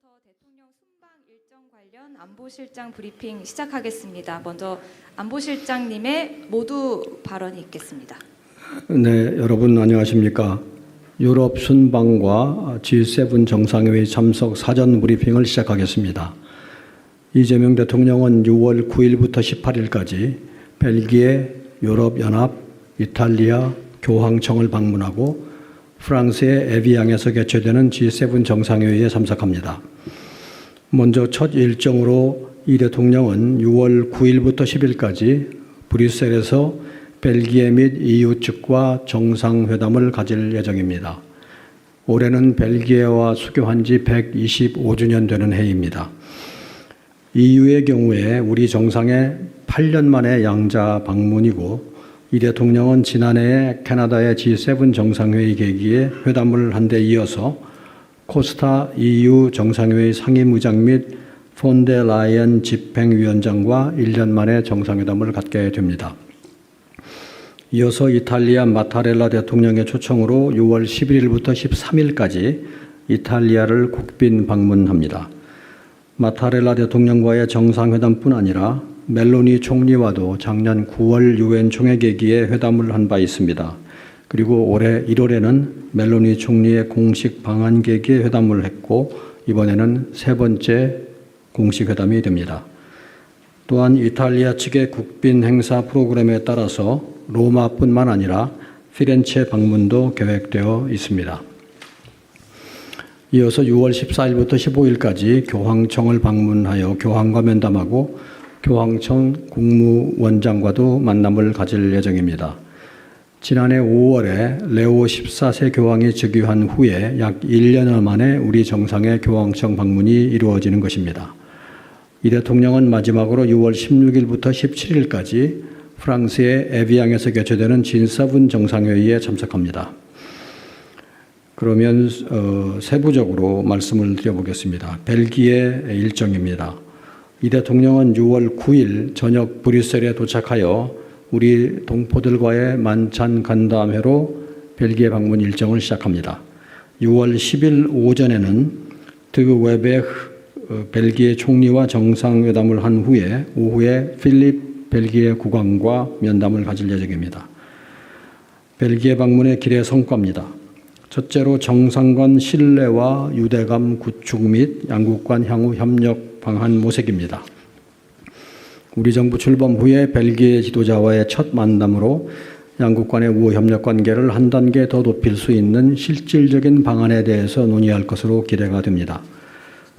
대통령 순방 일정 관련 안보실장 브리핑 시작하겠습니다. 먼저 안보실장님의 모두 발언이 있겠습니다. 네, 여러분 안녕하십니까? 유럽 순방과 G7 정상회의 참석 사전 브리핑을 시작하겠습니다. 이재명 대통령은 6월 9일부터 18일까지 벨기에, 유럽연합, 이탈리아, 교황청을 방문하고 프랑스의 에비앙에서 개최되는 G7 정상회의에 참석합니다. 먼저 첫 일정으로 이 대통령은 6월 9일부터 10일까지 브뤼셀에서 벨기에 및 EU 측과 정상회담을 가질 예정입니다. 올해는 벨기에와 수교한 지 125주년 되는 해입니다. EU의 경우에 우리 정상의 8년 만의 양자 방문이고 이 대통령은 지난해에 캐나다의 G7 정상회의 계기에 회담을 한 데 이어서 코스타 EU 정상회의 상임의장 및 폰데 라이언 집행위원장과 1년 만에 정상회담을 갖게 됩니다. 이어서 이탈리아 마타렐라 대통령의 초청으로 6월 11일부터 13일까지 이탈리아를 국빈 방문합니다. 마타렐라 대통령과의 정상회담뿐 아니라 멜로니 총리와도 작년 9월 유엔 총회 계기에 회담을 한 바 있습니다. 그리고 올해 1월에는 멜로니 총리의 공식 방한 계기에 회담을 했고 이번에는 세 번째 공식 회담이 됩니다. 또한 이탈리아 측의 국빈 행사 프로그램에 따라서 로마뿐만 아니라 피렌체 방문도 계획되어 있습니다. 이어서 6월 14일부터 15일까지 교황청을 방문하여 교황과 면담하고 교황청 국무원장과도 만남을 가질 예정입니다. 지난해 5월에 레오 14세 교황이 즉위한 후에 약 1년여 만에 우리 정상의 교황청 방문이 이루어지는 것입니다. 이 대통령은 마지막으로 6월 16일부터 17일까지 프랑스의 에비앙에서 개최되는 G7 정상회의에 참석합니다. 그러면 세부적으로 말씀을 드려보겠습니다. 벨기에 일정입니다. 이 대통령은 6월 9일 저녁 브뤼셀에 도착하여 우리 동포들과의 만찬 간담회로 벨기에 방문 일정을 시작합니다. 6월 10일 오전에는 드 웨베흐 벨기에 총리와 정상회담을 한 후에 오후에 필립 벨기에 국왕과 면담을 가질 예정입니다. 벨기에 방문의 길의 성과입니다. 첫째로 정상 간 신뢰와 유대감 구축 및 양국 간 향후 협력 방안 모색입니다. 우리 정부 출범 후에 벨기에 지도자와의 첫 만남으로 양국 간의 우호 협력 관계를 한 단계 더 높일 수 있는 실질적인 방안에 대해서 논의할 것으로 기대가 됩니다.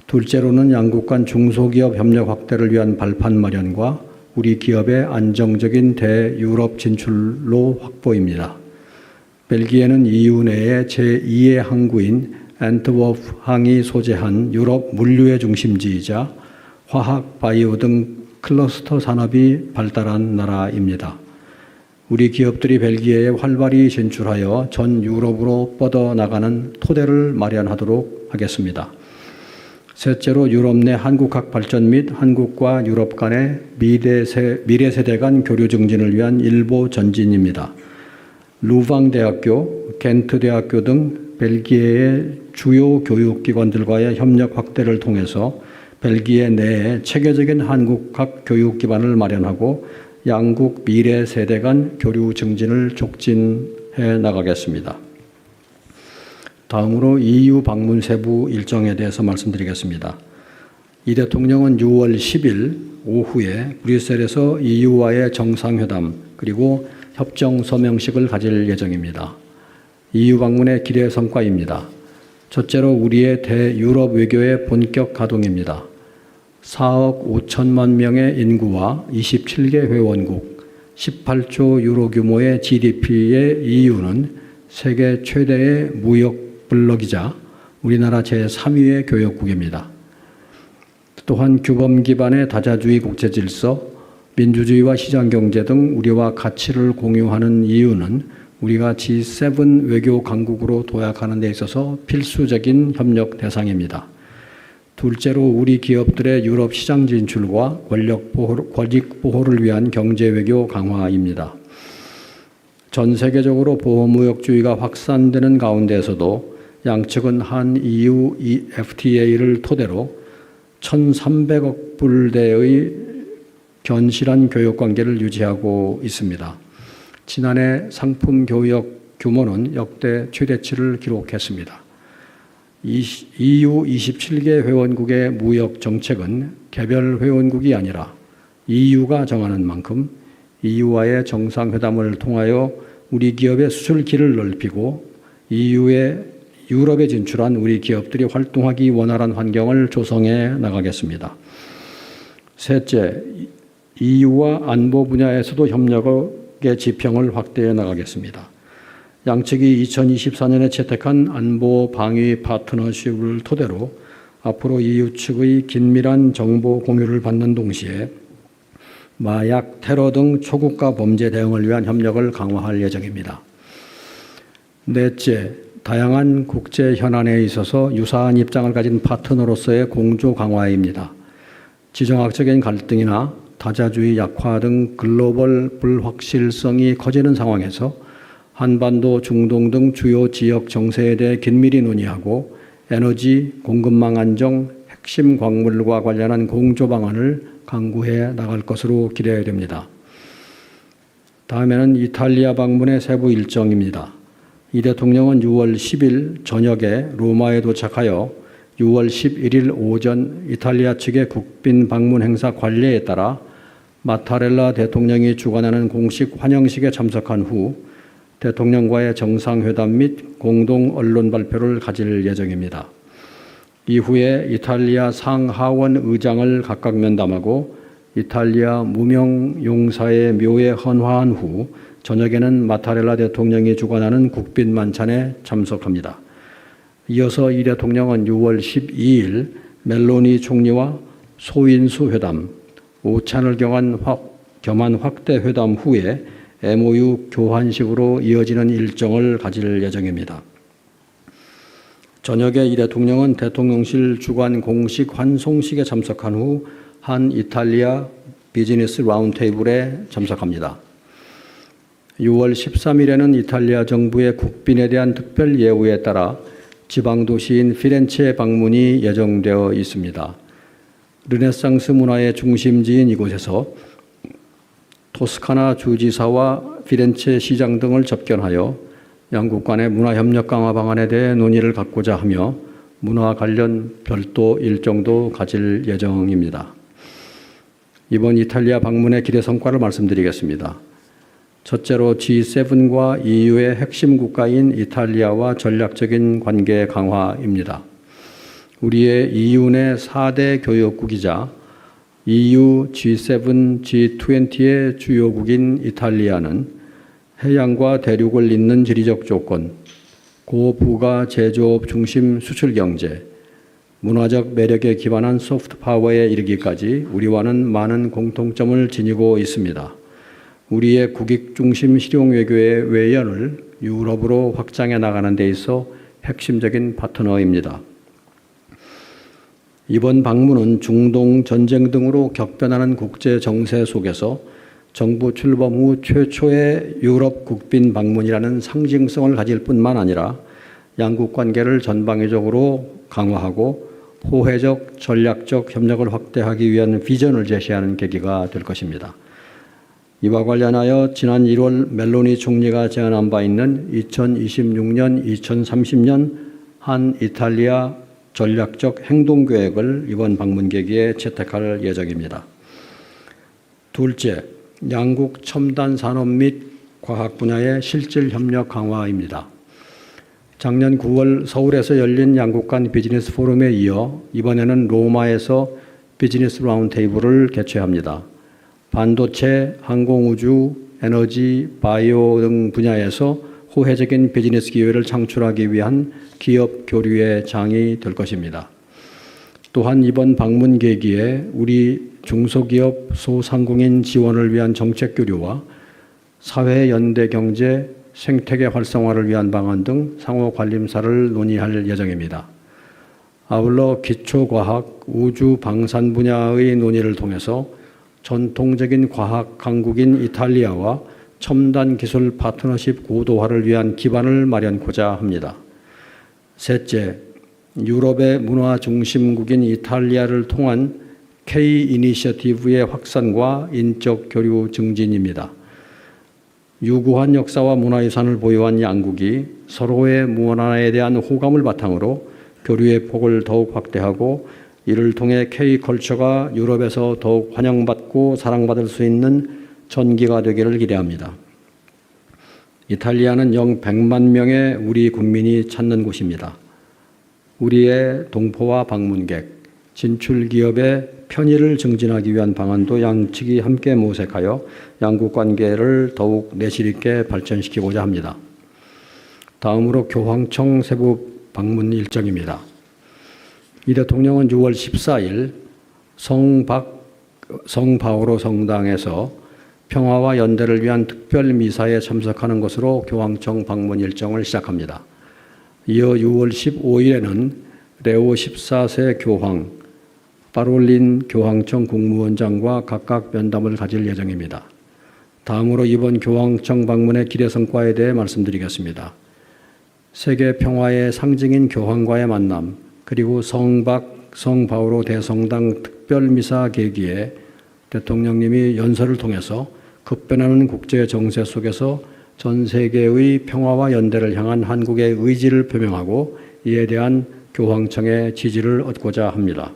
둘째로는 양국 간 중소기업 협력 확대를 위한 발판 마련과 우리 기업의 안정적인 대유럽 진출로 확보입니다. 벨기에는 EU 내의 제2의 항구인 앤트워프 항이 소재한 유럽 물류의 중심지이자 화학, 바이오 등 클러스터 산업이 발달한 나라입니다. 우리 기업들이 벨기에에 활발히 진출하여 전 유럽으로 뻗어나가는 토대를 마련하도록 하겠습니다. 셋째로 유럽 내 한국학 발전 및 한국과 유럽 간의 미래 세대 간 교류 증진을 위한 일보 전진입니다. 루방 대학교, 겐트 대학교 등 벨기에의 주요 교육기관들과의 협력 확대를 통해서 벨기에 내에 체계적인 한국학 교육 기반을 마련하고 양국 미래 세대 간 교류 증진을 촉진해 나가겠습니다. 다음으로 EU 방문 세부 일정에 대해서 말씀드리겠습니다. 이 대통령은 6월 10일 오후에 브뤼셀에서 EU와의 정상회담 그리고 협정 서명식을 가질 예정입니다. EU 방문의 길의 성과입니다. 첫째로 우리의 대유럽 외교의 본격 가동입니다. 4억 5천만 명의 인구와 27개 회원국, 18조 유로 규모의 GDP의 EU는 세계 최대의 무역 블록이자 우리나라 제3위의 교역국입니다. 또한 규범 기반의 다자주의 국제 질서, 민주주의와 시장경제 등 우리와 가치를 공유하는 EU는 우리가 G7 외교 강국으로 도약하는 데 있어서 필수적인 협력 대상입니다. 둘째로 우리 기업들의 유럽 시장 진출과 권익 보호를 위한 경제 외교 강화입니다. 전 세계적으로 보호무역주의가 확산되는 가운데에서도 양측은 한 EU FTA를 토대로 1,300억 불대의 견실한 교역 관계를 유지하고 있습니다. 지난해 상품 교역 규모는 역대 최대치를 기록했습니다. EU 27개 회원국의 무역 정책은 개별 회원국이 아니라 EU가 정하는 만큼 EU와의 정상회담을 통하여 우리 기업의 수출길을 넓히고 EU의 유럽에 진출한 우리 기업들이 활동하기 원활한 환경을 조성해 나가겠습니다. 셋째, EU와 안보 분야에서도 협력의 지평을 확대해 나가겠습니다. 양측이 2024년에 채택한 안보 방위 파트너십을 토대로 앞으로 EU 측의 긴밀한 정보 공유를 받는 동시에 마약, 테러 등 초국가 범죄 대응을 위한 협력을 강화할 예정입니다. 넷째, 다양한 국제 현안에 있어서 유사한 입장을 가진 파트너로서의 공조 강화입니다. 지정학적인 갈등이나 다자주의 약화 등 글로벌 불확실성이 커지는 상황에서 한반도, 중동 등 주요 지역 정세에 대해 긴밀히 논의하고 에너지, 공급망 안정, 핵심 광물과 관련한 공조 방안을 강구해 나갈 것으로 기대됩니다. 다음에는 이탈리아 방문의 세부 일정입니다. 이 대통령은 6월 10일 저녁에 로마에 도착하여 6월 11일 오전 이탈리아 측의 국빈 방문 행사 관례에 따라 마타렐라 대통령이 주관하는 공식 환영식에 참석한 후 대통령과의 정상회담 및 공동 언론 발표를 가질 예정입니다. 이후에 이탈리아 상하원 의장을 각각 면담하고 이탈리아 무명 용사의 묘에 헌화한 후 저녁에는 마타렐라 대통령이 주관하는 국빈 만찬에 참석합니다. 이어서 이 대통령은 6월 12일 멜로니 총리와 소인수 회담, 오찬을 겸한 확대 회담 후에 MOU 교환식으로 이어지는 일정을 가질 예정입니다. 저녁에 이 대통령은 대통령실 주관 공식 환송식에 참석한 후 한 이탈리아 비즈니스 라운드테이블에 참석합니다. 6월 13일에는 이탈리아 정부의 국빈에 대한 특별 예우에 따라 지방도시인 피렌체 방문이 예정되어 있습니다. 르네상스 문화의 중심지인 이곳에서 토스카나 주지사와 피렌체 시장 등을 접견하여 양국 간의 문화협력 강화 방안에 대해 논의를 갖고자 하며 문화 관련 별도 일정도 가질 예정입니다. 이번 이탈리아 방문의 기대 성과를 말씀드리겠습니다. 첫째로 G7과 EU의 핵심 국가인 이탈리아와 전략적인 관계 강화입니다. 우리의 EU 내 4대 교역국이자 EU, G7, G20의 주요국인 이탈리아는 해양과 대륙을 잇는 지리적 조건, 고부가 제조업 중심 수출 경제, 문화적 매력에 기반한 소프트 파워에 이르기까지 우리와는 많은 공통점을 지니고 있습니다. 우리의 국익 중심 실용 외교의 외연을 유럽으로 확장해 나가는 데 있어 핵심적인 파트너입니다. 이번 방문은 중동 전쟁 등으로 격변하는 국제 정세 속에서 정부 출범 후 최초의 유럽 국빈 방문이라는 상징성을 가질 뿐만 아니라 양국 관계를 전방위적으로 강화하고 호혜적, 전략적 협력을 확대하기 위한 비전을 제시하는 계기가 될 것입니다. 이와 관련하여 지난 1월 멜로니 총리가 제안한 바 있는 2026년, 2030년 한 이탈리아 전략적 행동계획을 이번 방문 계기에 채택할 예정입니다. 둘째, 양국 첨단 산업 및 과학 분야의 실질 협력 강화입니다. 작년 9월 서울에서 열린 양국 간 비즈니스 포럼에 이어 이번에는 로마에서 비즈니스 라운드테이블을 개최합니다. 반도체, 항공우주, 에너지, 바이오 등 분야에서 호혜적인 비즈니스 기회를 창출하기 위한 기업 교류의 장이 될 것입니다. 또한 이번 방문 계기에 우리 중소기업 소상공인 지원을 위한 정책 교류와 사회 연대 경제, 생태계 활성화를 위한 방안 등 상호 관림사를 논의할 예정입니다. 아울러 기초과학, 우주, 방산 분야의 논의를 통해서 전통적인 과학 강국인 이탈리아와 첨단 기술 파트너십 고도화를 위한 기반을 마련코자 합니다. 셋째, 유럽의 문화 중심국인 이탈리아를 통한 K 이니셔티브의 확산과 인적 교류 증진입니다. 유구한 역사와 문화유산을 보유한 양국이 서로의 문화에 대한 호감을 바탕으로 교류의 폭을 더욱 확대하고 이를 통해 K컬처가 유럽에서 더욱 환영받고 사랑받을 수 있는 전기가 되기를 기대합니다. 이탈리아는 영 100만 명의 우리 국민이 찾는 곳입니다. 우리의 동포와 방문객, 진출 기업의 편의를 증진하기 위한 방안도 양측이 함께 모색하여 양국 관계를 더욱 내실 있게 발전시키고자 합니다. 다음으로 교황청 세부 방문 일정입니다. 이 대통령은 6월 14일 성바오로 성당에서 평화와 연대를 위한 특별 미사에 참석하는 것으로 교황청 방문 일정을 시작합니다. 이어 6월 15일에는 레오 14세 교황, 파롤린 교황청 국무원장과 각각 면담을 가질 예정입니다. 다음으로 이번 교황청 방문의 기대 성과에 대해 말씀드리겠습니다. 세계 평화의 상징인 교황과의 만남, 그리고 성바오로 대성당 특별미사 계기에 대통령님이 연설을 통해서 급변하는 국제 정세 속에서 전 세계의 평화와 연대를 향한 한국의 의지를 표명하고 이에 대한 교황청의 지지를 얻고자 합니다.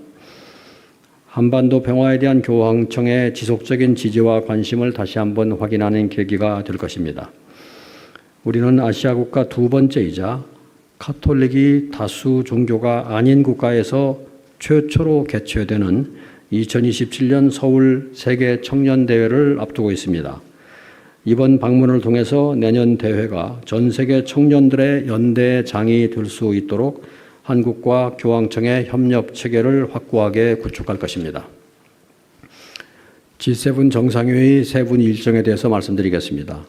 한반도 평화에 대한 교황청의 지속적인 지지와 관심을 다시 한번 확인하는 계기가 될 것입니다. 우리는 아시아 국가 두 번째이자 카톨릭이 다수 종교가 아닌 국가에서 최초로 개최되는 2027년 서울 세계 청년 대회를 앞두고 있습니다. 이번 방문을 통해서 내년 대회가 전 세계 청년들의 연대 장이 될 수 있도록 한국과 교황청의 협력 체계를 확고하게 구축할 것입니다. G7 정상회의 세분 일정에 대해서 말씀드리겠습니다.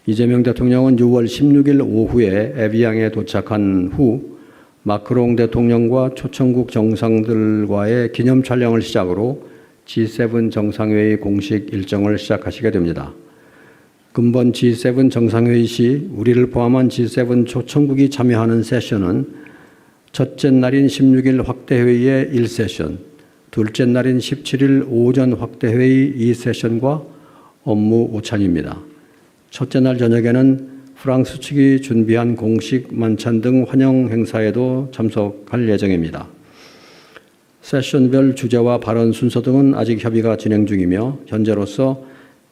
이재명 대통령은 6월 16일 오후에 에비앙에 도착한 후 마크롱 대통령과 초청국 정상들과의 기념 촬영을 시작으로 G7 정상회의 공식 일정을 시작하시게 됩니다. 근본 G7 정상회의 시 우리를 포함한 G7 초청국이 참여하는 세션은 첫째 날인 16일 확대회의의 1세션, 둘째 날인 17일 오전 확대회의 2세션과 업무 오찬입니다. 첫째 날 저녁에는 프랑스 측이 준비한 공식 만찬 등 환영 행사에도 참석할 예정입니다. 세션별 주제와 발언 순서 등은 아직 협의가 진행 중이며 현재로서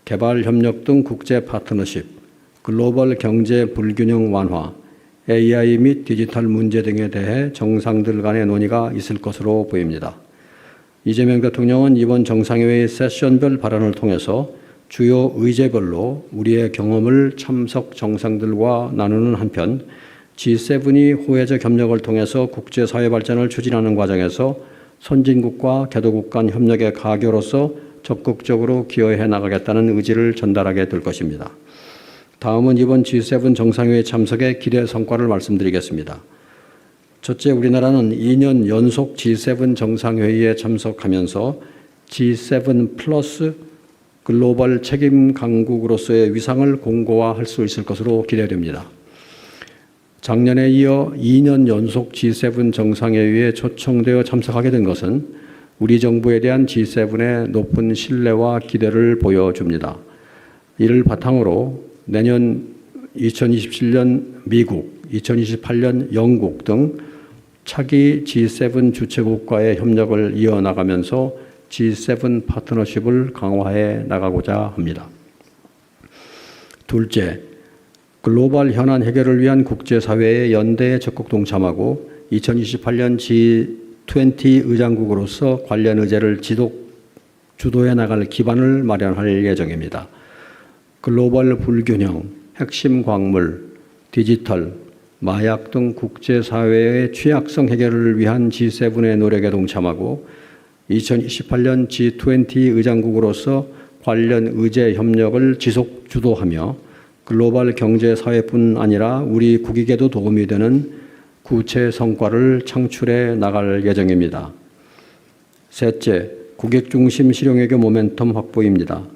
개발 협력 등 국제 파트너십, 글로벌 경제 불균형 완화, AI 및 디지털 문제 등에 대해 정상들 간의 논의가 있을 것으로 보입니다. 이재명 대통령은 이번 정상회의 세션별 발언을 통해서 주요 의제별로 우리의 경험을 참석 정상들과 나누는 한편 G7이 호혜적 협력을 통해서 국제사회 발전을 추진하는 과정에서 선진국과 개도국 간 협력의 가교로서 적극적으로 기여해 나가겠다는 의지를 전달하게 될 것입니다. 다음은 이번 G7 정상회의 참석의 기대 성과를 말씀드리겠습니다. 첫째, 우리나라는 2년 연속 G7 정상회의에 참석하면서 G7 플러스 글로벌 책임 강국으로서의 위상을 공고화할 수 있을 것으로 기대됩니다. 작년에 이어 2년 연속 G7 정상회의에 초청되어 참석하게 된 것은 우리 정부에 대한 G7의 높은 신뢰와 기대를 보여줍니다. 이를 바탕으로 내년 2027년 미국, 2028년 영국 등 차기 G7 주최국과의 협력을 이어나가면서 G7 파트너십을 강화해 나가고자 합니다. 둘째, 글로벌 현안 해결을 위한 국제사회의 연대에 적극 동참하고 2028년 G20 의장국으로서 관련 의제를 주도해 나갈 기반을 마련할 예정입니다. 글로벌 불균형, 핵심 광물, 디지털, 마약 등 국제사회의 취약성 해결을 위한 G7의 노력에 동참하고 2028년 G20 의장국으로서 관련 의제 협력을 지속 주도하며 글로벌 경제사회뿐 아니라 우리 국익에도 도움이 되는 구체 성과를 창출해 나갈 예정입니다. 셋째, 국익 중심 실용외교 모멘텀 확보입니다.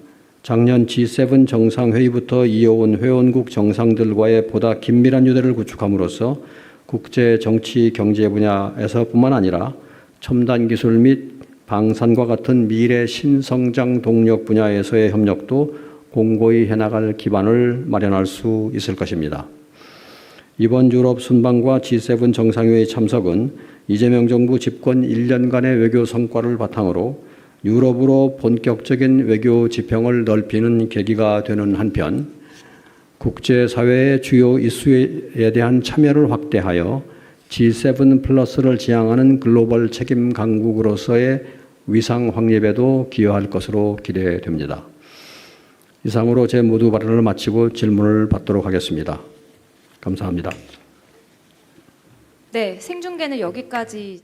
작년 G7 정상회의부터 이어온 회원국 정상들과의 보다 긴밀한 유대를 구축함으로써 국제 정치 경제 분야에서뿐만 아니라 첨단 기술 및 방산과 같은 미래 신성장 동력 분야에서의 협력도 공고히 해나갈 기반을 마련할 수 있을 것입니다. 이번 유럽 순방과 G7 정상회의 참석은 이재명 정부 집권 1년간의 외교 성과를 바탕으로 유럽으로 본격적인 외교 지평을 넓히는 계기가 되는 한편 국제사회의 주요 이슈에 대한 참여를 확대하여 G7 플러스를 지향하는 글로벌 책임 강국으로서의 위상 확립에도 기여할 것으로 기대됩니다. 이상으로 제 모두 발언을 마치고 질문을 받도록 하겠습니다. 감사합니다. 네, 생중계는 여기까지.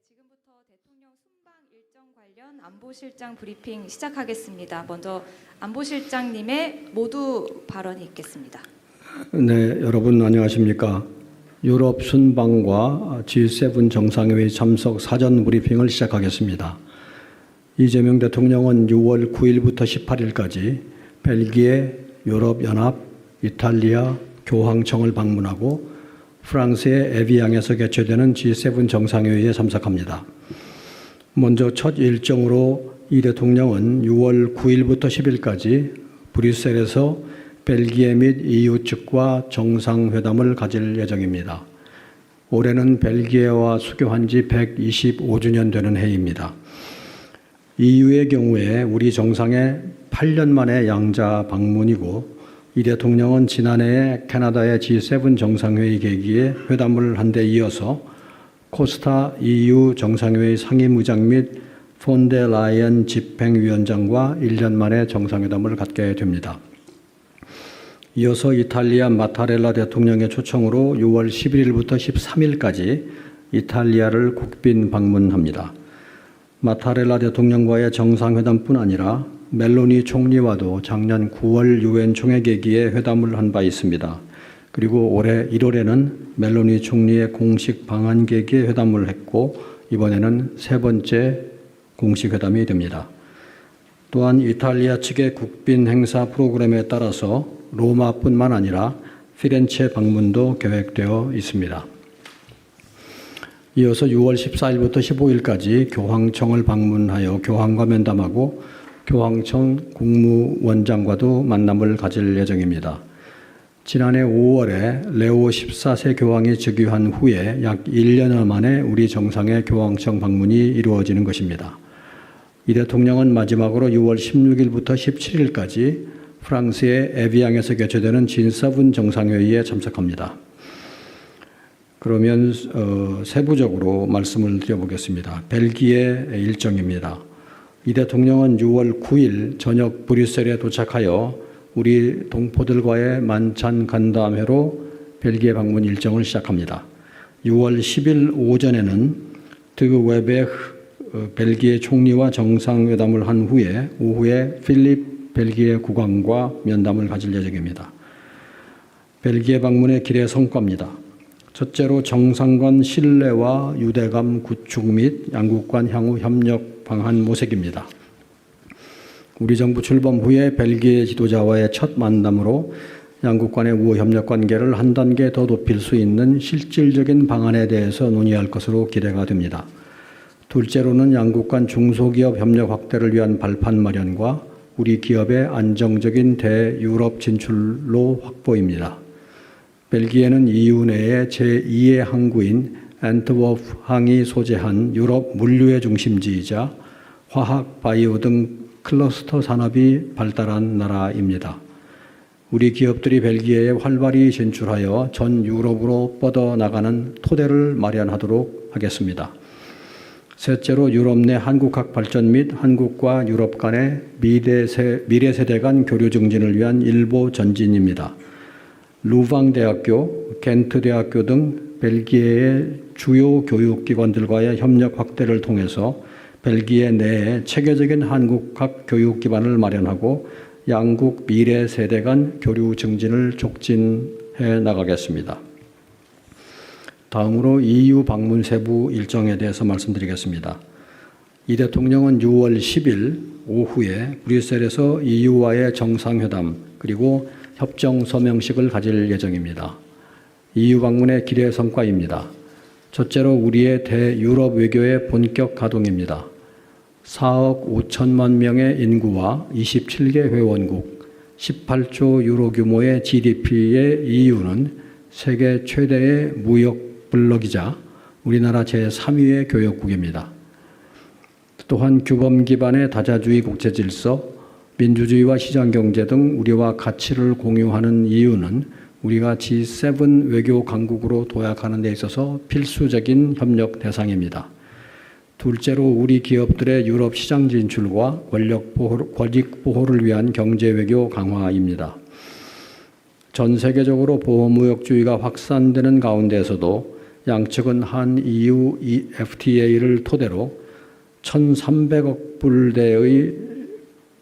지금부터 대통령 순방 일정 관련 안보실장 브리핑 시작하겠습니다. 먼저 안보실장님의 모두 발언이 있겠습니다. 네, 여러분 안녕하십니까? 유럽 순방과 G7 정상회의 참석 사전 브리핑을 시작하겠습니다. 이재명 대통령은 6월 9일부터 18일까지 벨기에, 유럽연합, 이탈리아 교황청을 방문하고 프랑스의 에비앙에서 개최되는 G7 정상회의에 참석합니다. 먼저 첫 일정으로 이 대통령은 6월 9일부터 10일까지 브뤼셀에서 벨기에 및 EU 측과 정상회담을 가질 예정입니다. 올해는 벨기에와 수교한 지 125주년 되는 해입니다. EU의 경우에 우리 정상의 8년 만의 양자 방문이고 이 대통령은 지난해에 캐나다의 G7 정상회의 계기에 회담을 한 데 이어서 코스타 EU 정상회의 상임의장 및 폰데 라이언 집행위원장과 1년 만에 정상회담을 갖게 됩니다. 이어서 이탈리아 마타렐라 대통령의 초청으로 6월 11일부터 13일까지 이탈리아를 국빈 방문합니다. 마타렐라 대통령과의 정상회담뿐 아니라 멜로니 총리와도 작년 9월 유엔 총회 계기에 회담을 한 바 있습니다. 그리고 올해 1월에는 멜로니 총리의 공식 방한 계기에 회담을 했고 이번에는 세 번째 공식 회담이 됩니다. 또한 이탈리아 측의 국빈 행사 프로그램에 따라서 로마뿐만 아니라 피렌체 방문도 계획되어 있습니다. 이어서 6월 14일부터 15일까지 교황청을 방문하여 교황과 면담하고 교황청 국무원장과도 만남을 가질 예정입니다. 지난해 5월에 레오 14세 교황이 즉위한 후에 약 1년 만에 우리 정상의 교황청 방문이 이루어지는 것입니다. 이 대통령은 마지막으로 6월 16일부터 17일까지 프랑스의 에비앙에서 개최되는 G7 정상회의에 참석합니다. 그러면 세부적으로 말씀을 드려보겠습니다. 벨기에 일정입니다. 이 대통령은 6월 9일 저녁 브뤼셀에 도착하여 우리 동포들과의 만찬 간담회로 벨기에 방문 일정을 시작합니다. 6월 10일 오전에는 드 웨베흐 벨기에 총리와 정상회담을 한 후에 오후에 필립 벨기에 국왕과 면담을 가질 예정입니다. 벨기에 방문의 길의 성과입니다. 첫째로 정상 간 신뢰와 유대감 구축 및 양국 간 향후 협력 방안 모색입니다. 우리 정부 출범 후에 벨기에 지도자와의 첫 만남으로 양국 간의 우호 협력 관계를 한 단계 더 높일 수 있는 실질적인 방안에 대해서 논의할 것으로 기대가 됩니다. 둘째로는 양국 간 중소기업 협력 확대를 위한 발판 마련과 우리 기업의 안정적인 대유럽 진출로 확보입니다. 벨기에는 EU 내의 제2의 항구인 앤트워프 항이 소재한 유럽 물류의 중심지이자 화학, 바이오 등 클러스터 산업이 발달한 나라입니다. 우리 기업들이 벨기에에 활발히 진출하여 전 유럽으로 뻗어나가는 토대를 마련하도록 하겠습니다. 셋째로 유럽 내 한국학 발전 및 한국과 유럽 간의 미래 세대 간 교류 증진을 위한 일보 전진입니다. 루방 대학교, 겐트 대학교 등 벨기에의 주요 교육기관들과의 협력 확대를 통해서 벨기에 내에 체계적인 한국학 교육 기반을 마련하고 양국 미래 세대 간 교류 증진을 촉진해 나가겠습니다. 다음으로 EU 방문 세부 일정에 대해서 말씀드리겠습니다. 이 대통령은 6월 10일 오후에 브뤼셀에서 EU와의 정상회담 그리고 협정 서명식을 가질 예정입니다. EU 방문의 기대 성과입니다. 첫째로 우리의 대유럽 외교의 본격 가동입니다. 4억 5천만 명의 인구와 27개 회원국, 18조 유로 규모의 GDP의 EU는 세계 최대의 무역 블록이자 우리나라 제3위의 교역국입니다. 또한 규범 기반의 다자주의 국제 질서, 민주주의와 시장경제 등 우리와 가치를 공유하는 EU는 우리가 G7 외교 강국으로 도약하는 데 있어서 필수적인 협력 대상입니다. 둘째로 우리 기업들의 유럽 시장 진출과 권익 보호를 위한 경제 외교 강화입니다. 전 세계적으로 보호무역주의가 확산되는 가운데에서도 양측은 한 EU FTA를 토대로 1,300억 불대의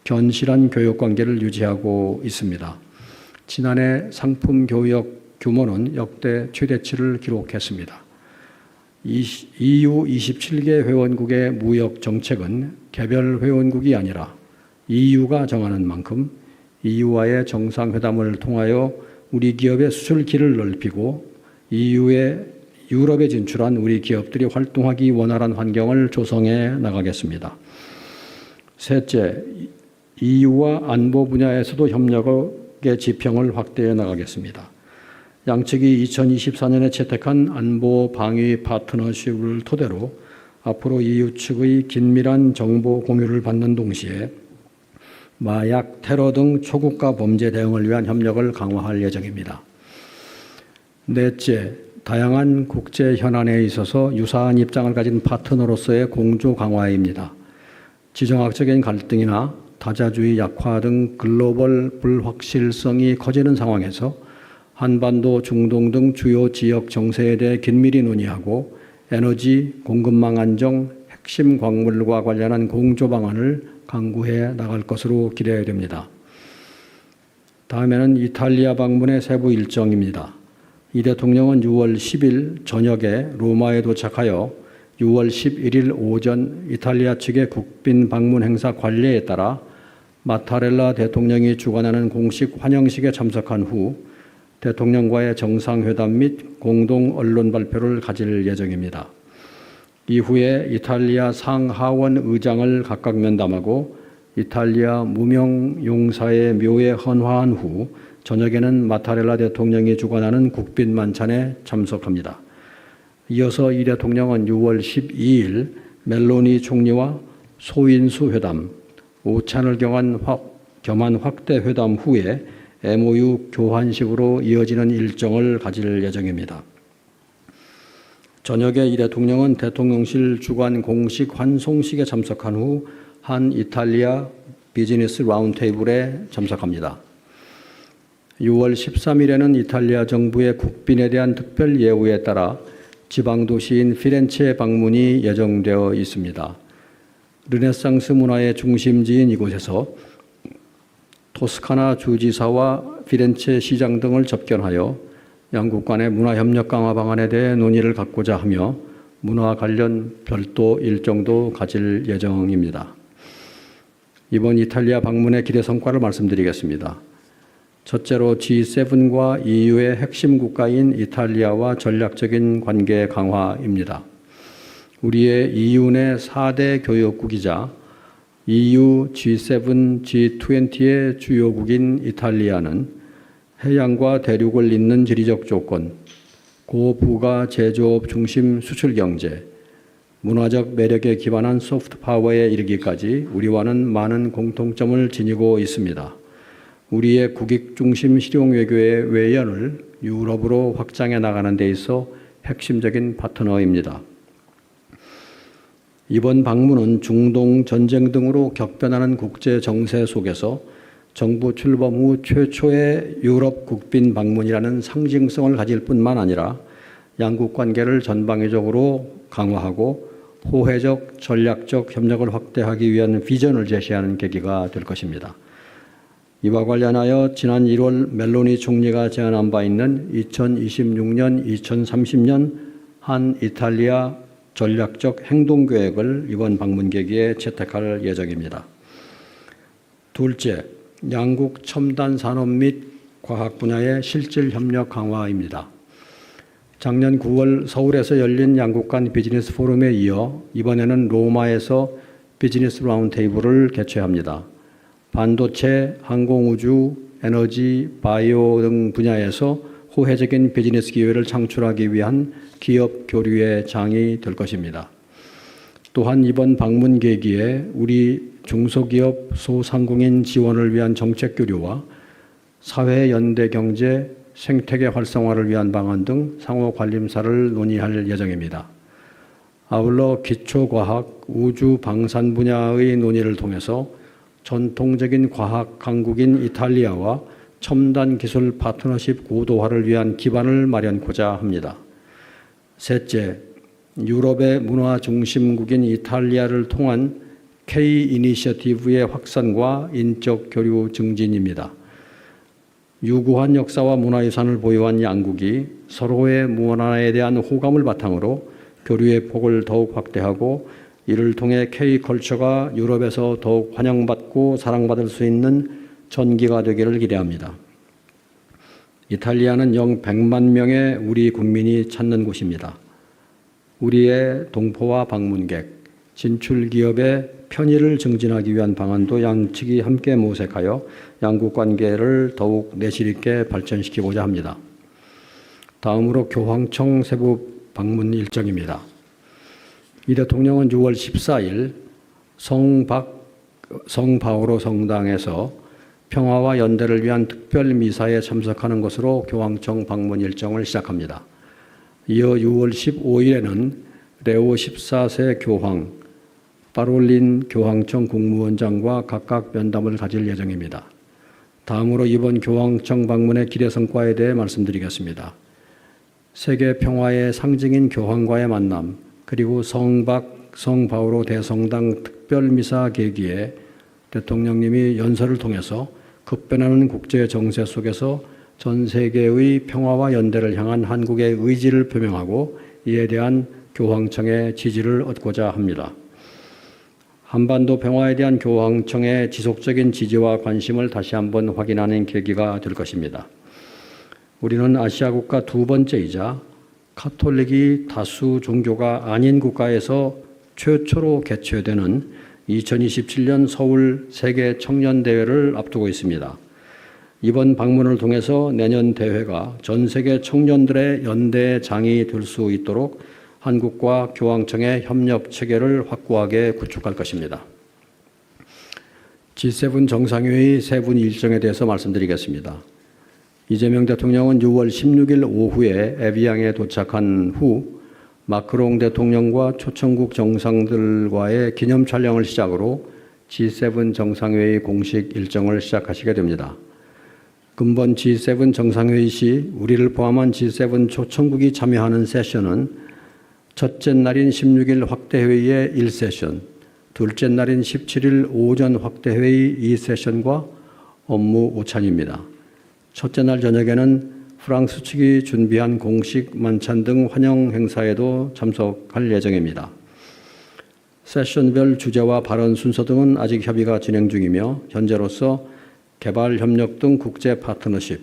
견실한 교역 관계를 유지하고 있습니다. 지난해 상품 교역 규모는 역대 최대치를 기록했습니다. EU 27개 회원국의 무역 정책은 개별 회원국이 아니라 EU가 정하는 만큼 EU와의 정상회담을 통하여 우리 기업의 수출 길을 넓히고 EU의 유럽에 진출한 우리 기업들이 활동하기 원활한 환경을 조성해 나가겠습니다. 셋째, EU와 안보 분야에서도 협력의 지평을 확대해 나가겠습니다. 양측이 2024년에 채택한 안보 방위 파트너십을 토대로 앞으로 EU 측의 긴밀한 정보 공유를 받는 동시에 마약, 테러 등 초국가 범죄 대응을 위한 협력을 강화할 예정입니다. 넷째, 다양한 국제 현안에 있어서 유사한 입장을 가진 파트너로서의 공조 강화입니다. 지정학적인 갈등이나 다자주의 약화 등 글로벌 불확실성이 커지는 상황에서 한반도, 중동 등 주요 지역 정세에 대해 긴밀히 논의하고 에너지, 공급망 안정, 핵심 광물과 관련한 공조 방안을 강구해 나갈 것으로 기대됩니다. 다음에는 이탈리아 방문의 세부 일정입니다. 이 대통령은 6월 10일 저녁에 로마에 도착하여 6월 11일 오전 이탈리아 측의 국빈 방문 행사 관례에 따라 마타렐라 대통령이 주관하는 공식 환영식에 참석한 후 대통령과의 정상회담 및 공동 언론 발표를 가질 예정입니다. 이후에 이탈리아 상하원 의장을 각각 면담하고 이탈리아 무명용사의 묘에 헌화한 후 저녁에는 마타렐라 대통령이 주관하는 국빈 만찬에 참석합니다. 이어서 이 대통령은 6월 12일 멜로니 총리와 소인수 회담, 오찬을 겸한 확대 회담 후에 MOU 교환식으로 이어지는 일정을 가질 예정입니다. 저녁에 이 대통령은 대통령실 주관 공식 환송식에 참석한 후 한 이탈리아 비즈니스 라운드테이블에 참석합니다. 6월 13일에는 이탈리아 정부의 국빈에 대한 특별 예우에 따라 지방도시인 피렌체 방문이 예정되어 있습니다. 르네상스 문화의 중심지인 이곳에서 토스카나 주지사와 피렌체 시장 등을 접견하여 양국 간의 문화협력 강화 방안에 대해 논의를 갖고자 하며 문화 관련 별도 일정도 가질 예정입니다. 이번 이탈리아 방문의 기대 성과를 말씀드리겠습니다. 첫째로 G7과 EU의 핵심 국가인 이탈리아와 전략적인 관계 강화입니다. 우리의 EU 내 4대 교역국이자 EU, G7, G20의 주요국인 이탈리아는 해양과 대륙을 잇는 지리적 조건, 고부가 제조업 중심 수출 경제, 문화적 매력에 기반한 소프트 파워에 이르기까지 우리와는 많은 공통점을 지니고 있습니다. 우리의 국익 중심 실용 외교의 외연을 유럽으로 확장해 나가는 데 있어 핵심적인 파트너입니다. 이번 방문은 중동 전쟁 등으로 격변하는 국제 정세 속에서 정부 출범 후 최초의 유럽 국빈 방문이라는 상징성을 가질 뿐만 아니라 양국 관계를 전방위적으로 강화하고 호혜적, 전략적 협력을 확대하기 위한 비전을 제시하는 계기가 될 것입니다. 이와 관련하여 지난 1월 멜로니 총리가 제안한 바 있는 2026년, 2030년 한 이탈리아 전략적 행동계획을 이번 방문 계기에 채택할 예정입니다. 둘째, 양국 첨단 산업 및 과학 분야의 실질 협력 강화입니다. 작년 9월 서울에서 열린 양국 간 비즈니스 포럼에 이어 이번에는 로마에서 비즈니스 라운드테이블을 개최합니다. 반도체, 항공우주, 에너지, 바이오 등 분야에서 호혜적인 비즈니스 기회를 창출하기 위한 기업 교류의 장이 될 것입니다. 또한 이번 방문 계기에 우리 중소기업 소상공인 지원을 위한 정책 교류와 사회 연대 경제 생태계 활성화를 위한 방안 등 상호 관림사를 논의할 예정입니다. 아울러 기초과학, 우주, 방산 분야의 논의를 통해서 전통적인 과학 강국인 이탈리아와 첨단 기술 파트너십 고도화를 위한 기반을 마련하고자 합니다. 셋째, 유럽의 문화 중심국인 이탈리아를 통한 K 이니셔티브의 확산과 인적 교류 증진입니다. 유구한 역사와 문화유산을 보유한 양국이 서로의 문화에 대한 호감을 바탕으로 교류의 폭을 더욱 확대하고 이를 통해 K컬처가 유럽에서 더욱 환영받고 사랑받을 수 있는 전기가 되기를 기대합니다. 이탈리아는 영 100만 명의 우리 국민이 찾는 곳입니다. 우리의 동포와 방문객, 진출 기업의 편의를 증진하기 위한 방안도 양측이 함께 모색하여 양국 관계를 더욱 내실 있게 발전시키고자 합니다. 다음으로 교황청 세부 방문 일정입니다. 이 대통령은 6월 14일 성바오로 성당에서 평화와 연대를 위한 특별 미사에 참석하는 것으로 교황청 방문 일정을 시작합니다. 이어 6월 15일에는 레오 14세 교황, 파롤린 교황청 국무원장과 각각 면담을 가질 예정입니다. 다음으로 이번 교황청 방문의 기대 성과에 대해 말씀드리겠습니다. 세계 평화의 상징인 교황과의 만남, 그리고 성바오로 대성당 특별미사 계기에 대통령님이 연설을 통해서 급변하는 국제 정세 속에서 전 세계의 평화와 연대를 향한 한국의 의지를 표명하고 이에 대한 교황청의 지지를 얻고자 합니다. 한반도 평화에 대한 교황청의 지속적인 지지와 관심을 다시 한번 확인하는 계기가 될 것입니다. 우리는 아시아 국가 두 번째이자 카톨릭이 다수 종교가 아닌 국가에서 최초로 개최되는 2027년 서울 세계 청년 대회를 앞두고 있습니다. 이번 방문을 통해서 내년 대회가 전 세계 청년들의 연대 장이 될 수 있도록 한국과 교황청의 협력 체계를 확고하게 구축할 것입니다. G7 정상회의 세분 일정에 대해서 말씀드리겠습니다. 이재명 대통령은 6월 16일 오후에 에비앙에 도착한 후 마크롱 대통령과 초청국 정상들과의 기념 촬영을 시작으로 G7 정상회의 공식 일정을 시작하시게 됩니다. 금번 G7 정상회의 시 우리를 포함한 G7 초청국이 참여하는 세션은 첫째 날인 16일 확대회의의 1세션, 둘째 날인 17일 오전 확대회의 2세션과 업무 오찬입니다. 첫째 날 저녁에는 프랑스 측이 준비한 공식 만찬 등 환영 행사에도 참석할 예정입니다. 세션별 주제와 발언 순서 등은 아직 협의가 진행 중이며 현재로서 개발 협력 등 국제 파트너십,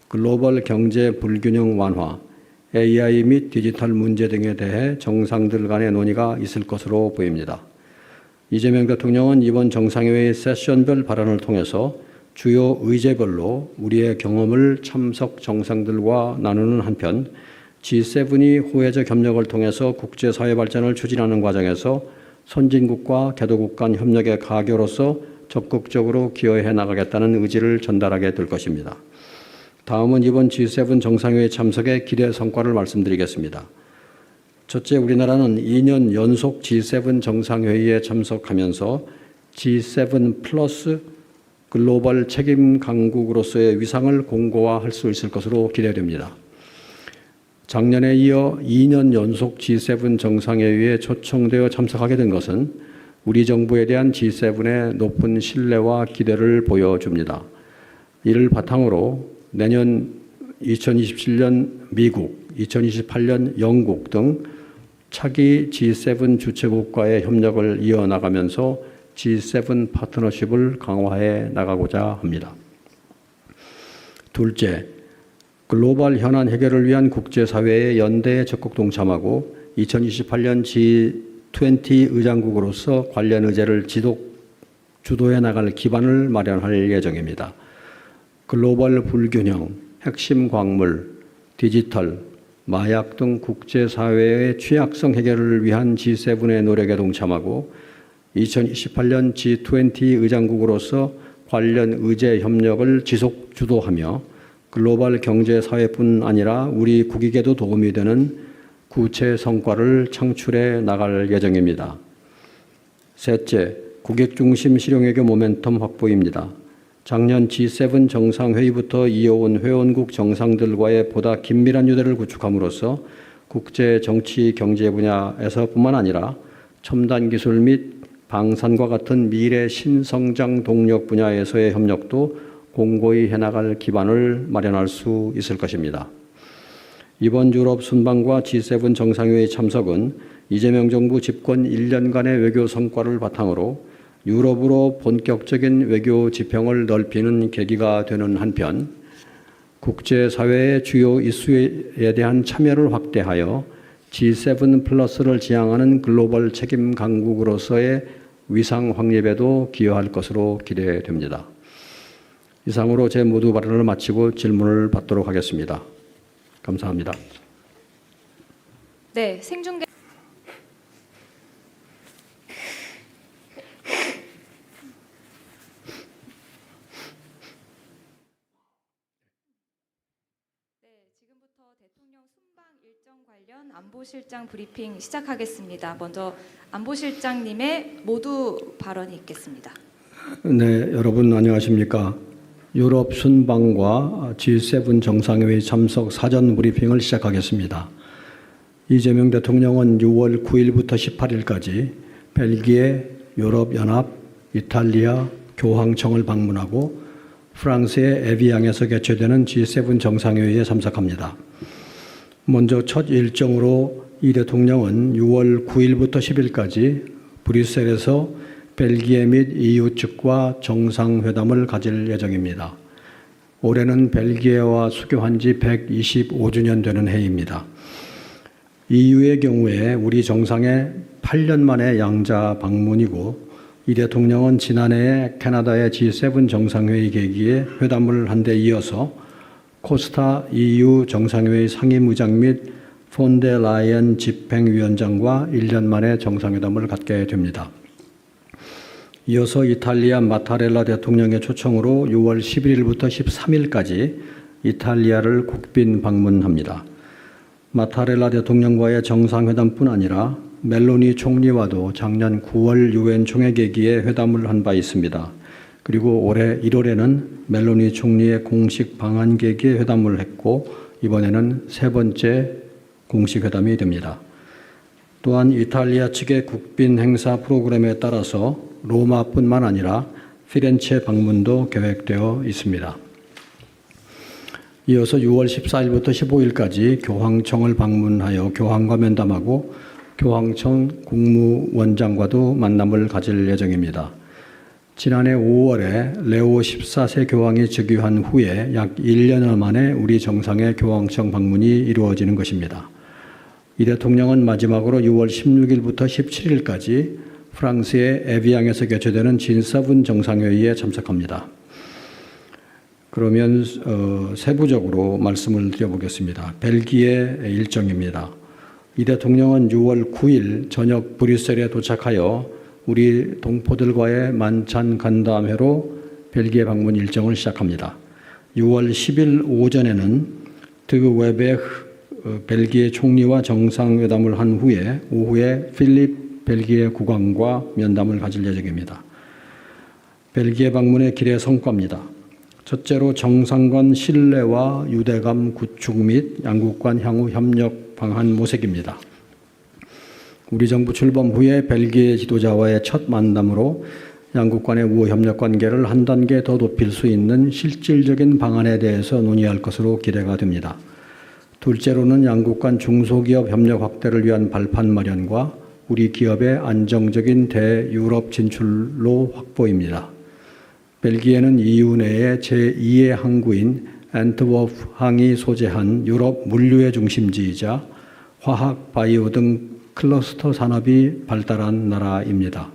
글로벌 경제 불균형 완화, AI 및 디지털 문제 등에 대해 정상들 간의 논의가 있을 것으로 보입니다. 이재명 대통령은 이번 정상회의 세션별 발언을 통해서 주요 의제별로 우리의 경험을 참석 정상들과 나누는 한편 G7이 호혜적 협력을 통해서 국제사회 발전을 추진하는 과정에서 선진국과 개도국 간 협력의 가교로서 적극적으로 기여해 나가겠다는 의지를 전달하게 될 것입니다. 다음은 이번 G7 정상회의 참석의 기대 성과를 말씀드리겠습니다. 첫째, 우리나라는 2년 연속 G7 정상회의에 참석하면서 G7 플러스 글로벌 책임 강국으로서의 위상을 공고화할 수 있을 것으로 기대됩니다. 작년에 이어 2년 연속 G7 정상회의에 초청되어 참석하게 된 것은 우리 정부에 대한 G7의 높은 신뢰와 기대를 보여줍니다. 이를 바탕으로 내년 2027년 미국, 2028년 영국 등 차기 G7 주최국과의 협력을 이어나가면서 G7 파트너십을 강화해 나가고자 합니다. 둘째, 글로벌 현안 해결을 위한 국제사회의 연대에 적극 동참하고 2028년 G20 의장국으로서 관련 의제를 주도해 나갈 기반을 마련할 예정입니다. 글로벌 불균형, 핵심 광물, 디지털, 마약 등 국제사회의 취약성 해결을 위한 G7의 노력에 동참하고 2028년 G20 의장국으로서 관련 의제 협력을 지속 주도하며 글로벌 경제사회뿐 아니라 우리 국익에도 도움이 되는 구체 성과를 창출해 나갈 예정입니다. 셋째, 국익 중심 실용외교 모멘텀 확보입니다. 작년 G7 정상회의부터 이어온 회원국 정상들과의 보다 긴밀한 유대를 구축함으로써 국제 정치 경제 분야에서뿐만 아니라 첨단 기술 및 방산과 같은 미래 신성장 동력 분야에서의 협력도 공고히 해나갈 기반을 마련할 수 있을 것입니다. 이번 유럽 순방과 G7 정상회의 참석은 이재명 정부 집권 1년간의 외교 성과를 바탕으로 유럽으로 본격적인 외교 지평을 넓히는 계기가 되는 한편 국제사회의 주요 이슈에 대한 참여를 확대하여 G7 플러스를 지향하는 글로벌 책임 강국으로서의 위상 확립에도 기여할 것으로 기대됩니다. 이상으로 제 모두 발언을 마치고 질문을 받도록 하겠습니다. 감사합니다. 네, 생중계. 지금부터 대통령 순방 일정 관련 안보실장 브리핑 시작하겠습니다. 먼저 안보실장님의 모두 발언이 있겠습니다. 네, 여러분 안녕하십니까? 유럽 순방과 G7 정상회의 참석 사전 브리핑을 시작하겠습니다. 이재명 대통령은 6월 9일부터 18일까지 벨기에, 유럽연합, 이탈리아, 교황청을 방문하고 프랑스의 에비앙에서 개최되는 G7 정상회의에 참석합니다. 먼저 첫 일정으로 이 대통령은 6월 9일부터 10일까지 브뤼셀에서 벨기에 및 EU 측과 정상회담을 가질 예정입니다. 올해는 벨기에와 수교한 지 125주년 되는 해입니다. EU의 경우에 우리 정상의 8년 만의 양자 방문이고 이 대통령은 지난해에 캐나다의 G7 정상회의 계기에 회담을 한 데 이어서 코스타 EU 정상회의 상임의장 및 폰데 라이언 집행위원장과 1년 만에 정상회담을 갖게 됩니다. 이어서 이탈리아 마타렐라 대통령의 초청으로 6월 11일부터 13일까지 이탈리아를 국빈 방문합니다. 마타렐라 대통령과의 정상회담뿐 아니라 멜로니 총리와도 작년 9월 유엔 총회 계기에 회담을 한 바 있습니다. 그리고 올해 1월에는 멜로니 총리의 공식 방한 계기에 회담을 했고 이번에는 세 번째 공식 회담이 됩니다. 또한 이탈리아 측의 국빈 행사 프로그램에 따라서 로마뿐만 아니라 피렌체 방문도 계획되어 있습니다. 이어서 6월 14일부터 15일까지 교황청을 방문하여 교황과 면담하고 교황청 국무원장과도 만남을 가질 예정입니다. 지난해 5월에 레오 14세 교황이 즉위한 후에 약 1년 만에 우리 정상의 교황청 방문이 이루어지는 것입니다. 이 대통령은 마지막으로 6월 16일부터 17일까지 프랑스의 에비앙에서 개최되는 G7 정상회의에 참석합니다. 그러면 세부적으로 말씀을 드려보겠습니다. 벨기에 일정입니다. 이 대통령은 6월 9일 저녁 브뤼셀에 도착하여 우리 동포들과의 만찬 간담회로 벨기에 방문 일정을 시작합니다. 6월 10일 오전에는 드 웨베흐 벨기에 총리와 정상회담을 한 후에 오후에 필립 벨기에 국왕과 면담을 가질 예정입니다. 벨기에 방문의 길의 성과입니다. 첫째로 정상 간 신뢰와 유대감 구축 및 양국 간 향후 협력 방안 모색입니다. 우리 정부 출범 후에 벨기에 지도자와의 첫 만남으로 양국 간의 우호 협력 관계를 한 단계 더 높일 수 있는 실질적인 방안에 대해서 논의할 것으로 기대가 됩니다. 둘째로는 양국 간 중소기업 협력 확대를 위한 발판 마련과 우리 기업의 안정적인 대유럽 진출로 확보입니다. 벨기에는 EU 내에 제2의 항구인 앤트워프 항이 소재한 유럽 물류의 중심지이자 화학, 바이오 등 클러스터 산업이 발달한 나라입니다.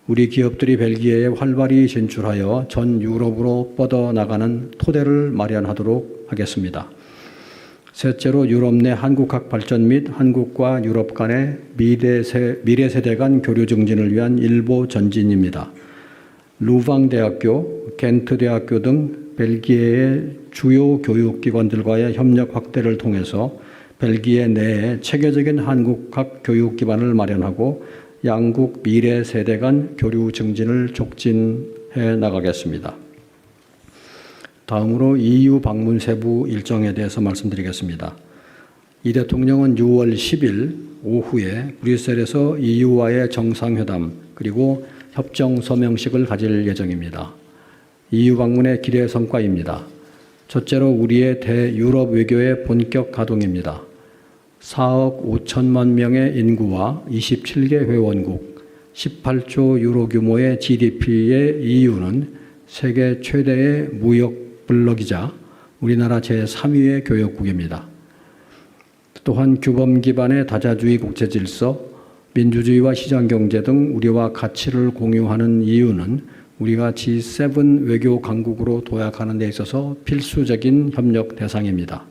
우리 기업들이 벨기에에 활발히 진출하여 전 유럽으로 뻗어나가는 토대를 마련하도록 하겠습니다. 셋째로 유럽 내 한국학 발전 및 한국과 유럽 간의 미래 세대 간 교류 증진을 위한 일보 전진입니다. 루방 대학교, 겐트 대학교 등 벨기에의 주요 교육기관들과의 협력 확대를 통해서 벨기에 내에 체계적인 한국학 교육 기반을 마련하고 양국 미래 세대 간 교류 증진을 촉진해 나가겠습니다. 다음으로 EU 방문 세부 일정에 대해서 말씀드리겠습니다. 이 대통령은 6월 10일 오후에 브뤼셀에서 EU와의 정상회담 그리고 협정 서명식을 가질 예정입니다. EU 방문의 기대 성과입니다. 첫째로 우리의 대유럽 외교의 본격 가동입니다. 4억 5천만 명의 인구와 27개 회원국, 18조 유로 규모의 GDP의 EU는 세계 최대의 무역 블록이자 우리나라 제3위의 교역국입니다. 또한 규범 기반의 다자주의 국제 질서, 민주주의와 시장경제 등 우리와 가치를 공유하는 EU는 우리가 G7 외교 강국으로 도약하는 데 있어서 필수적인 협력 대상입니다.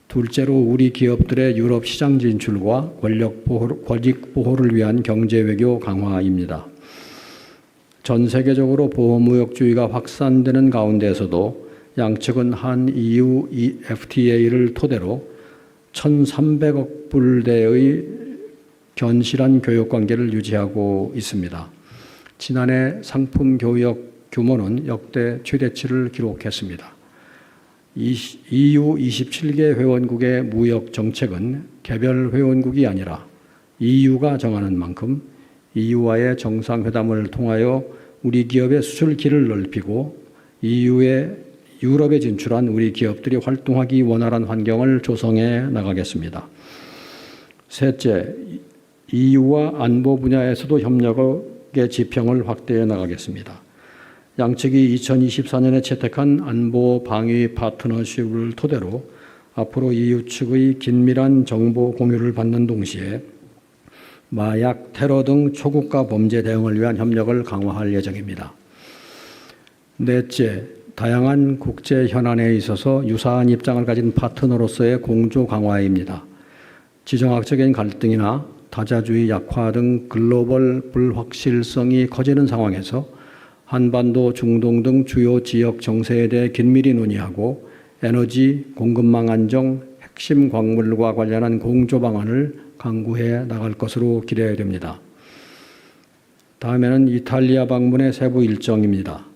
둘째로 우리 기업들의 유럽 시장 진출과 권익 보호를 위한 경제 외교 강화입니다. 전 세계적으로 보호무역주의가 확산되는 가운데에서도 양측은 한 EU FTA를 토대로 1,300억 불대의 견실한 교역 관계를 유지하고 있습니다. 지난해 상품 교역 규모는 역대 최대치를 기록했습니다. EU 27개 회원국의 무역 정책은 개별 회원국이 아니라 EU가 정하는 만큼 EU와의 정상회담을 통하여 우리 기업의 수출길을 넓히고 EU의 유럽에 진출한 우리 기업들이 활동하기 원활한 환경을 조성해 나가겠습니다. 셋째, EU와 안보 분야에서도 협력의 지평을 확대해 나가겠습니다. 양측이 2024년에 채택한 안보 방위 파트너십을 토대로 앞으로 EU 측의 긴밀한 정보 공유를 받는 동시에 마약, 테러 등 초국가 범죄 대응을 위한 협력을 강화할 예정입니다. 넷째, 다양한 국제 현안에 있어서 유사한 입장을 가진 파트너로서의 공조 강화입니다. 지정학적인 갈등이나 다자주의 약화 등 글로벌 불확실성이 커지는 상황에서 한반도, 중동 등 주요 지역 정세에 대해 긴밀히 논의하고 에너지, 공급망 안정, 핵심 광물과 관련한 공조 방안을 강구해 나갈 것으로 기대됩니다. 다음에는 이탈리아 방문의 세부 일정입니다.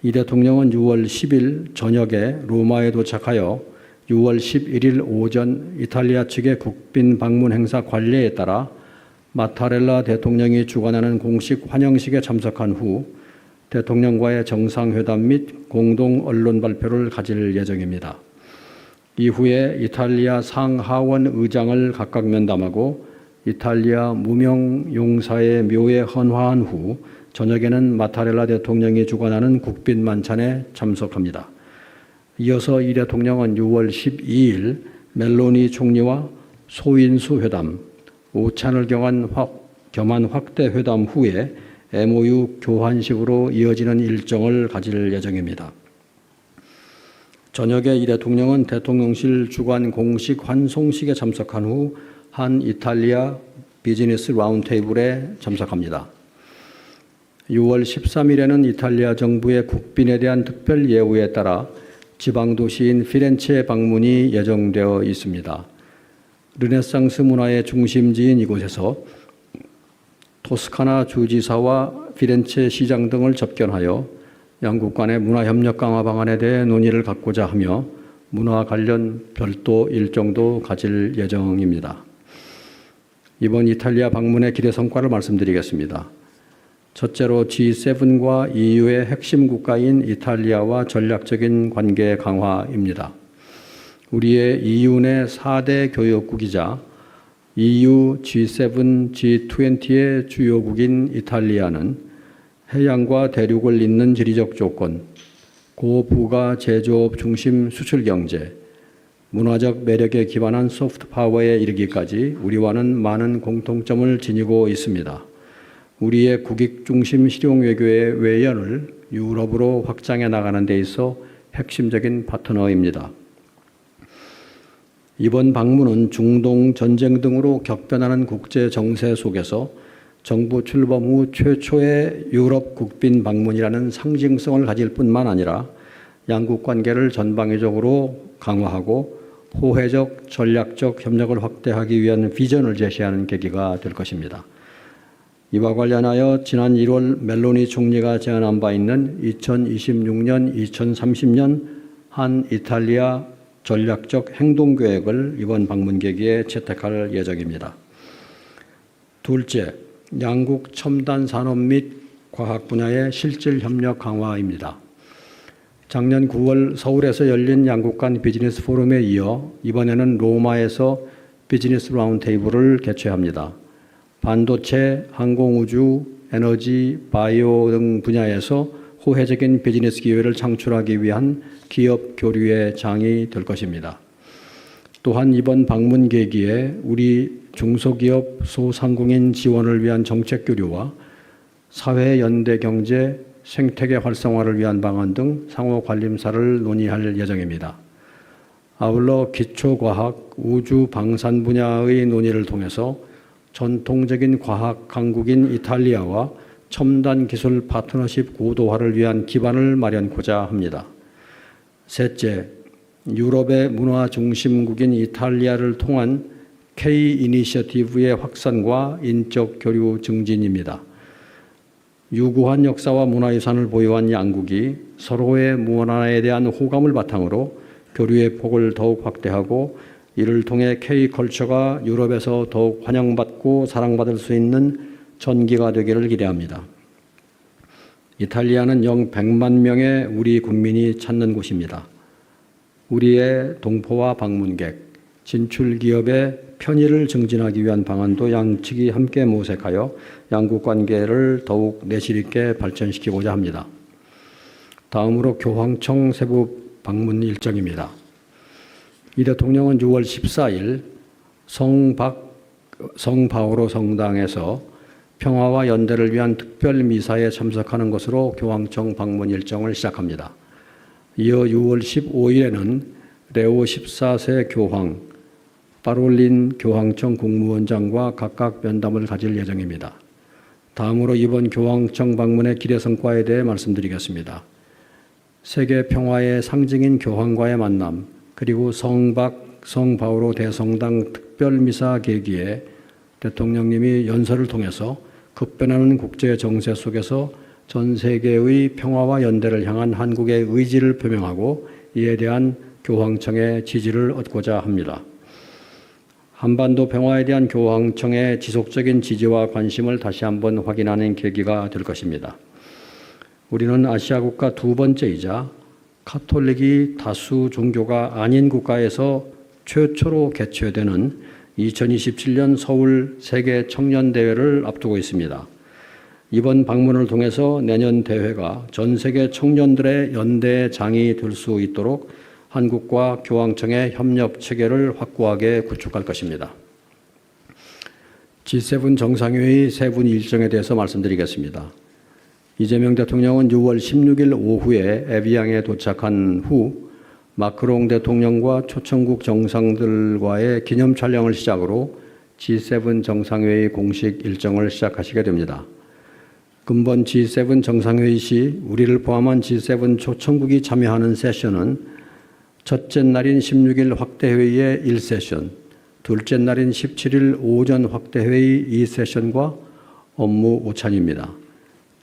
이 대통령은 6월 10일 저녁에 로마에 도착하여 6월 11일 오전 이탈리아 측의 국빈 방문 행사 관례에 따라 마타렐라 대통령이 주관하는 공식 환영식에 참석한 후 대통령과의 정상회담 및 공동 언론 발표를 가질 예정입니다. 이후에 이탈리아 상하원 의장을 각각 면담하고 이탈리아 무명용사의 묘에 헌화한 후 저녁에는 마타렐라 대통령이 주관하는 국빈 만찬에 참석합니다. 이어서 이 대통령은 6월 12일 멜로니 총리와 소인수 회담, 오찬을 겸한 확대 회담 후에 MOU 교환식으로 이어지는 일정을 가질 예정입니다. 저녁에 이 대통령은 대통령실 주관 공식 환송식에 참석한 후 한 이탈리아 비즈니스 라운드테이블에 참석합니다. 6월 13일에는 이탈리아 정부의 국빈에 대한 특별 예우에 따라 지방도시인 피렌체 방문이 예정되어 있습니다. 르네상스 문화의 중심지인 이곳에서 토스카나 주지사와 피렌체 시장 등을 접견하여 양국 간의 문화협력 강화 방안에 대해 논의를 갖고자 하며 문화 관련 별도 일정도 가질 예정입니다. 이번 이탈리아 방문의 기대 성과를 말씀드리겠습니다. 첫째로 G7과 EU의 핵심 국가인 이탈리아와 전략적인 관계 강화입니다. 우리의 EU 내 4대 교역국이자 EU, G7, G20의 주요국인 이탈리아는 해양과 대륙을 잇는 지리적 조건, 고부가 제조업 중심 수출 경제, 문화적 매력에 기반한 소프트 파워에 이르기까지 우리와는 많은 공통점을 지니고 있습니다. 우리의 국익 중심 실용 외교의 외연을 유럽으로 확장해 나가는 데 있어 핵심적인 파트너입니다. 이번 방문은 중동 전쟁 등으로 격변하는 국제 정세 속에서 정부 출범 후 최초의 유럽 국빈 방문이라는 상징성을 가질 뿐만 아니라 양국 관계를 전방위적으로 강화하고 호혜적 전략적 협력을 확대하기 위한 비전을 제시하는 계기가 될 것입니다. 이와 관련하여 지난 1월 멜로니 총리가 제안한 바 있는 2026년, 2030년 한 이탈리아 전략적 행동계획을 이번 방문 계기에 채택할 예정입니다. 둘째, 양국 첨단 산업 및 과학 분야의 실질 협력 강화입니다. 작년 9월 서울에서 열린 양국 간 비즈니스 포럼에 이어 이번에는 로마에서 비즈니스 라운드테이블을 개최합니다. 반도체, 항공우주, 에너지, 바이오 등 분야에서 호혜적인 비즈니스 기회를 창출하기 위한 기업 교류의 장이 될 것입니다. 또한 이번 방문 계기에 우리 중소기업 소상공인 지원을 위한 정책 교류와 사회 연대 경제, 생태계 활성화를 위한 방안 등 상호 관림사를 논의할 예정입니다. 아울러 기초과학, 우주, 방산 분야의 논의를 통해서 전통적인 과학 강국인 이탈리아와 첨단 기술 파트너십 고도화를 위한 기반을 마련하고자 합니다. 셋째, 유럽의 문화 중심국인 이탈리아를 통한 K 이니셔티브의 확산과 인적 교류 증진입니다. 유구한 역사와 문화유산을 보유한 양국이 서로의 문화에 대한 호감을 바탕으로 교류의 폭을 더욱 확대하고 이를 통해 K컬처가 유럽에서 더욱 환영받고 사랑받을 수 있는 전기가 되기를 기대합니다. 이탈리아는 영 100만 명의 우리 국민이 찾는 곳입니다. 우리의 동포와 방문객, 진출 기업의 편의를 증진하기 위한 방안도 양측이 함께 모색하여 양국 관계를 더욱 내실 있게 발전시키고자 합니다. 다음으로 교황청 세부 방문 일정입니다. 이 대통령은 6월 14일 성바오로 성당에서 평화와 연대를 위한 특별 미사에 참석하는 것으로 교황청 방문 일정을 시작합니다. 이어 6월 15일에는 레오 14세 교황, 파롤린 교황청 국무원장과 각각 면담을 가질 예정입니다. 다음으로 이번 교황청 방문의 기대 성과에 대해 말씀드리겠습니다. 세계 평화의 상징인 교황과의 만남, 그리고 성바오로 대성당 특별미사 계기에 대통령님이 연설을 통해서 급변하는 국제 정세 속에서 전 세계의 평화와 연대를 향한 한국의 의지를 표명하고 이에 대한 교황청의 지지를 얻고자 합니다. 한반도 평화에 대한 교황청의 지속적인 지지와 관심을 다시 한번 확인하는 계기가 될 것입니다. 우리는 아시아 국가 두 번째이자 카톨릭이 다수 종교가 아닌 국가에서 최초로 개최되는 2027년 서울 세계 청년 대회를 앞두고 있습니다. 이번 방문을 통해서 내년 대회가 전 세계 청년들의 연대 장이 될 수 있도록 한국과 교황청의 협력 체계를 확고하게 구축할 것입니다. G7 정상회의 세분 일정에 대해서 말씀드리겠습니다. 이재명 대통령은 6월 16일 오후에 에비앙에 도착한 후 마크롱 대통령과 초청국 정상들과의 기념 촬영을 시작으로 G7 정상회의 공식 일정을 시작하시게 됩니다. 근본 G7 정상회의 시 우리를 포함한 G7 초청국이 참여하는 세션은 첫째 날인 16일 확대회의의 1세션, 둘째 날인 17일 오전 확대회의 2세션과 업무 오찬입니다.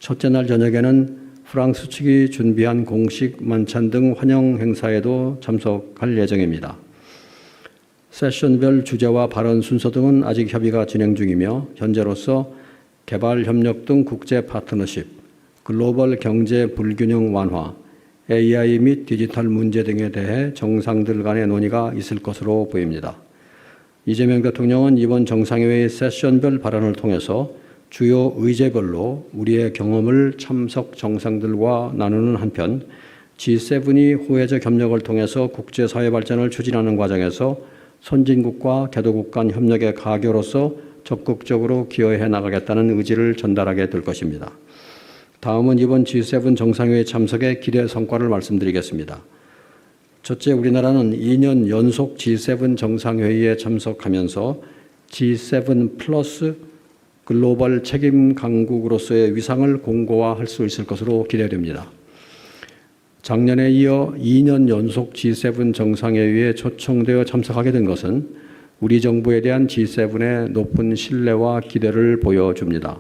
첫째 날 저녁에는 프랑스 측이 준비한 공식 만찬 등 환영 행사에도 참석할 예정입니다. 세션별 주제와 발언 순서 등은 아직 협의가 진행 중이며 현재로서 개발 협력 등 국제 파트너십, 글로벌 경제 불균형 완화, AI 및 디지털 문제 등에 대해 정상들 간의 논의가 있을 것으로 보입니다. 이재명 대통령은 이번 정상회의 세션별 발언을 통해서 주요 의제별로 우리의 경험을 참석 정상들과 나누는 한편 G7이 호혜적 협력을 통해서 국제사회 발전을 추진하는 과정에서 선진국과 개도국 간 협력의 가교로서 적극적으로 기여해 나가겠다는 의지를 전달하게 될 것입니다. 다음은 이번 G7 정상회의 참석의 기대 성과를 말씀드리겠습니다. 첫째, 우리나라는 2년 연속 G7 정상회의에 참석하면서 G7 플러스 글로벌 책임 강국으로서의 위상을 공고화할 수 있을 것으로 기대됩니다. 작년에 이어 2년 연속 G7 정상회의에 초청되어 참석하게 된 것은 우리 정부에 대한 G7의 높은 신뢰와 기대를 보여줍니다.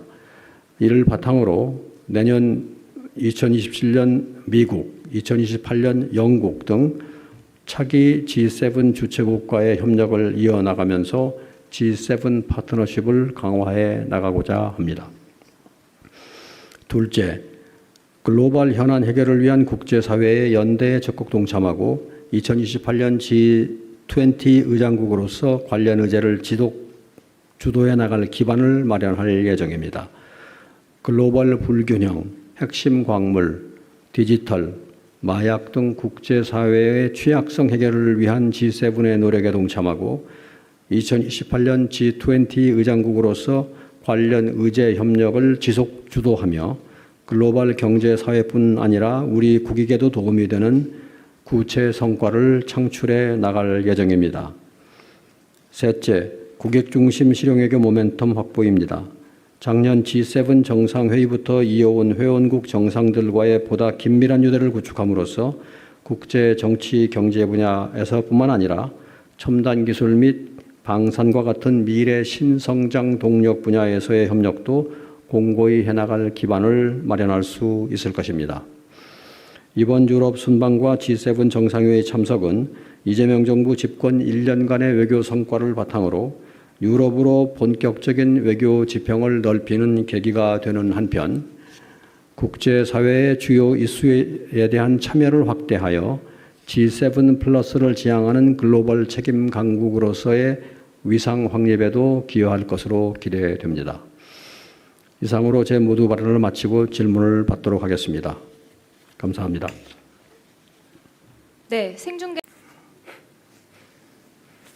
이를 바탕으로 내년 2027년 미국, 2028년 영국 등 차기 G7 주최국과의 협력을 이어나가면서 G7 파트너십을 강화해 나가고자 합니다. 둘째, 글로벌 현안 해결을 위한 국제사회의 연대에 적극 동참하고 2028년 G20 의장국으로서 관련 의제를 주도해 나갈 기반을 마련할 예정입니다. 글로벌 불균형, 핵심 광물, 디지털, 마약 등 국제사회의 취약성 해결을 위한 G7의 노력에 동참하고 2028년 G20 의장국으로서 관련 의제 협력을 지속 주도하며 글로벌 경제사회뿐 아니라 우리 국익에도 도움이 되는 구체 성과를 창출해 나갈 예정입니다. 셋째, 국익 중심 실용외교 모멘텀 확보입니다. 작년 G7 정상회의부터 이어온 회원국 정상들과의 보다 긴밀한 유대를 구축함으로써 국제 정치 경제 분야에서뿐만 아니라 첨단 기술 및 방산과 같은 미래 신성장 동력 분야에서의 협력도 공고히 해나갈 기반을 마련할 수 있을 것입니다. 이번 유럽 순방과 G7 정상회의 참석은 이재명 정부 집권 1년간의 외교 성과를 바탕으로 유럽으로 본격적인 외교 지평을 넓히는 계기가 되는 한편 국제사회의 주요 이슈에 대한 참여를 확대하여 G7 플러스를 지향하는 글로벌 책임 강국으로서의 위상 확립에도 기여할 것으로 기대됩니다. 이상으로 제 모두 발언을 마치고 질문을 받도록 하겠습니다. 감사합니다. 네, 생중계